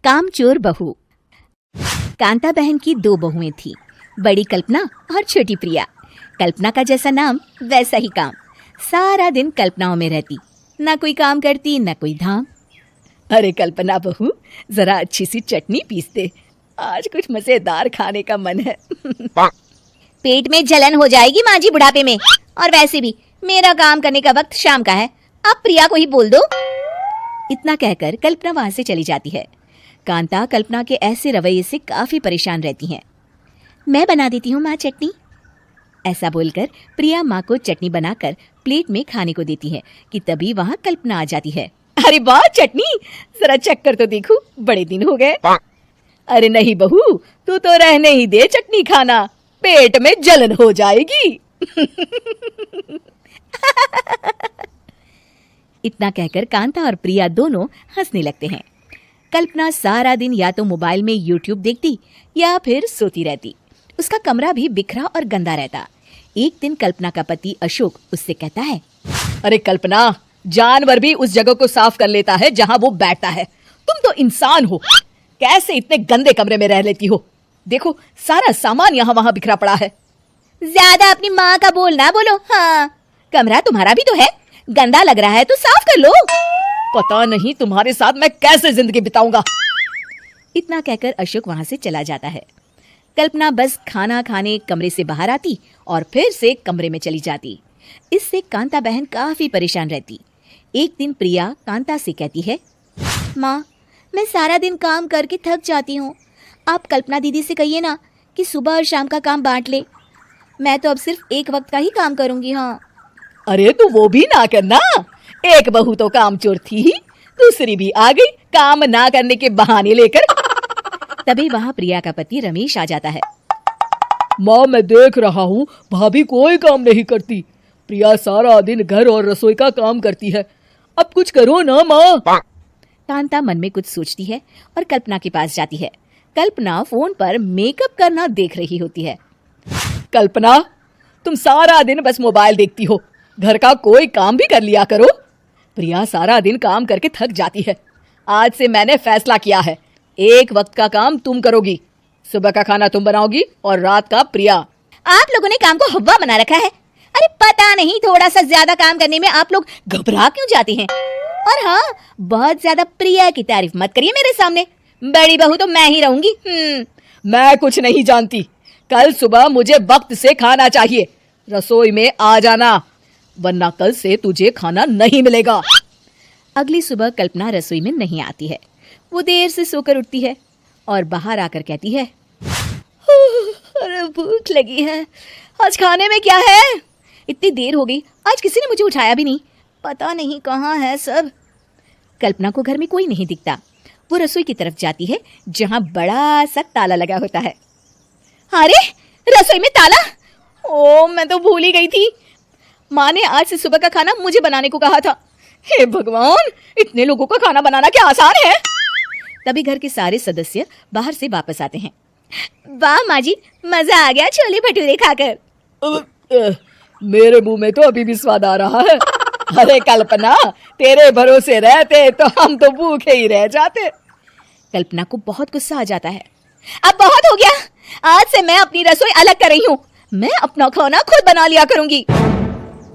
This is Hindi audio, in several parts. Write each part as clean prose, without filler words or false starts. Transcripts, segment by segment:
कामचोर बहू। कांता बहन की 2 बहुएं थीं, बड़ी कल्पना और छोटी प्रिया। कल्पना का जैसा नाम वैसा ही काम। सारा दिन कल्पनाओं में रहती, ना कोई काम करती ना कोई धाम। अरे कल्पना बहू, जरा अच्छी सी चटनी पीस दे, आज कुछ मजेदार खाने का मन है। पेट में जलन हो जाएगी माँ जी बुढ़ापे में, और वैसे भी मेरा काम करने का वक्त शाम का है, आप प्रिया को ही बोल दो। इतना कहकर कल्पना वहां से चली जाती है। कांता कल्पना के ऐसे रवैये से काफी परेशान रहती हैं। मैं बना देती हूँ माँ चटनी। ऐसा बोलकर प्रिया माँ को चटनी बनाकर प्लेट में खाने को देती है कि तभी वहाँ कल्पना आ जाती है। अरे वाह चटनी, जरा चख कर तो देखूं, बड़े दिन हो गए। अरे नहीं बहू, तू तो रहने ही दे चटनी खाना, पेट में जलन हो जाएगी। इतना कहकर कांता और प्रिया दोनों हंसने लगते हैं। कल्पना सारा दिन या तो मोबाइल में यूट्यूब देखती या फिर सोती रहती। उसका कमरा भी बिखरा और गंदा रहता। एक दिन कल्पना का पति अशोक उससे कहता है, अरे कल्पना, जानवर भी उस जगह को साफ कर लेता है जहां वो बैठता है, तुम तो इंसान हो, कैसे इतने गंदे कमरे में रह लेती हो? देखो सारा सामान यहाँ वहां बिखरा पड़ा है। ज्यादा अपनी माँ का बोल ना बोलो। हाँ, कमरा तुम्हारा भी तो है, गंदा लग रहा है तो साफ कर लो। पता नहीं तुम्हारे साथ मैं कैसे जिंदगी बिताऊंगा। इतना कहकर अशोक वहां से चला जाता है। कल्पना बस खाना खाने कमरे से बाहर आती और फिर से कमरे में चली जाती। इससे कांता बहन काफी परेशान रहती। एक दिन प्रिया कांता से कहती है, माँ, मैं सारा दिन काम करके थक जाती हूँ, आप कल्पना दीदी से कहिए ना कि सुबह और शाम का काम बांट ले। मैं तो अब सिर्फ एक वक्त का ही काम करूंगी। हाँ। अरे तू वो भी ना करना, एक बहू तो कामचोर थी ही, दूसरी भी आ गई काम ना करने के बहाने लेकर। तभी वहाँ प्रिया का पति रमेश आ जाता है। माँ, मैं देख रहा हूँ भाभी कोई काम नहीं करती, प्रिया सारा दिन घर और रसोई का काम करती है, अब कुछ करो ना माँ। कांता मन में कुछ सोचती है और कल्पना के पास जाती है। कल्पना फोन पर मेकअप करना देख रही होती है। कल्पना, तुम सारा दिन बस मोबाइल देखती हो, घर का कोई काम भी कर लिया करो। प्रिया सारा दिन काम करके थक जाती है। आज से मैंने फैसला किया है, एक वक्त का काम तुम करोगी, सुबह का खाना तुम बनाओगी और रात का प्रिया। आप लोगों ने काम को हवा बना रखा है। अरे पता नहीं थोड़ा सा ज्यादा काम करने में आप लोग घबरा क्यों जाते हैं। और हाँ, बहुत ज्यादा प्रिया की तारीफ मत करिए मेरे सामने, बड़ी बहू तो मैं ही रहूंगी। मैं कुछ नहीं जानती, कल सुबह मुझे वक्त से खाना चाहिए, रसोई में आ जाना, वरना कल से तुझे खाना नहीं मिलेगा। अगली सुबह कल्पना रसोई में नहीं आती है। वो देर से सोकर उठती है और बाहर आकर कहती है, अरे भूख लगी है, आज खाने में क्या है? इतनी देर हो गई, आज किसी ने मुझे उठाया भी नहीं, पता नहीं कहाँ है सब। कल्पना को घर में कोई नहीं दिखता। वो रसोई की तरफ जाती है जहाँ बड़ा सा ताला लगा होता है। अरे रसोई में ताला! ओ, मैं तो भूल ही गई थी। माँ ने आज से सुबह का खाना मुझे बनाने को कहा था। हे भगवान, इतने लोगों का खाना बनाना क्या आसान है? तभी घर के सारे सदस्य बाहर से वापस आते हैं। वाह माँ जी, मजा आ गया छोले भटूरे खाकर। मेरे मुंह में तो अभी भी स्वाद आ रहा है। अरे कल्पना, तेरे भरोसे रहते तो हम तो भूखे ही रह जाते। कल्पना को बहुत गुस्सा आ जाता है। अब बहुत हो गया, आज से मैं अपनी रसोई अलग कर रही हूँ, मैं अपना खाना खुद बना लिया करूंगी।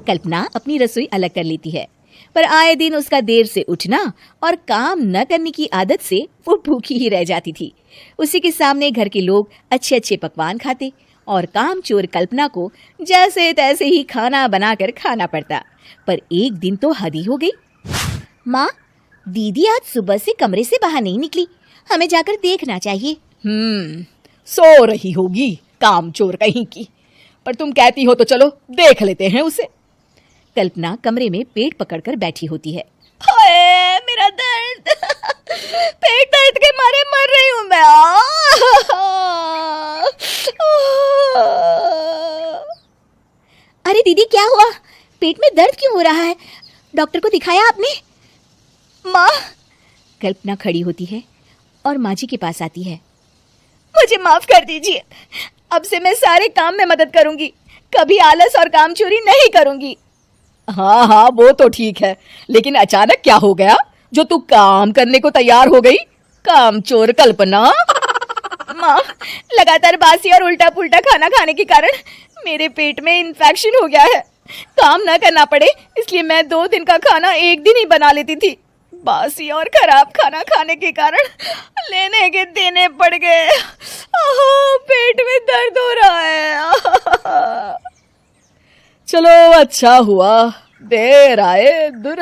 कल्पना अपनी रसोई अलग कर लेती है, पर आए दिन उसका देर से उठना और काम न करने की आदत से वो भूखी ही रह जाती थी। उसी के सामने घर के लोग अच्छे अच्छे पकवान खाते और कामचोर कल्पना को जैसे तैसे ही खाना बनाकर खाना पड़ता। पर एक दिन तो हद ही हो गई। माँ, दीदी आज सुबह से कमरे से बाहर नहीं निकली, हमें जाकर देखना चाहिए। सो रही होगी कामचोर कहीं की, पर तुम कहती हो तो चलो देख लेते हैं उसे। कल्पना कमरे में पेट पकड़कर बैठी होती है। हाय मेरा दर्द, पेट दर्द के मारे मर रही हूँ मैं। अरे दीदी, क्या हुआ? पेट में दर्द क्यों हो रहा है? डॉक्टर को दिखाया आपने? माँ, कल्पना खड़ी होती है और माँ जी के पास आती है। मुझे माफ कर दीजिए, अब से मैं सारे काम में मदद करूंगी, कभी आलस और काम चोरी नहीं करूंगी। हाँ हाँ, वो तो ठीक है, लेकिन अचानक क्या हो गया जो तू काम करने को तैयार हो गई? कामचोर कल्पना। माँ, लगातार बासी और उल्टा पुल्टा खाना खाने के कारण मेरे पेट में इन्फेक्शन हो गया है। काम ना करना पड़े इसलिए मैं 2 दिन का खाना एक दिन ही बना लेती थी। बासी और खराब खाना खाने के कारण लेने के देने पड़ गए। पेट में दर्द हो रहा है। चलो अच्छा हुआ, देर आए दुरुस्त।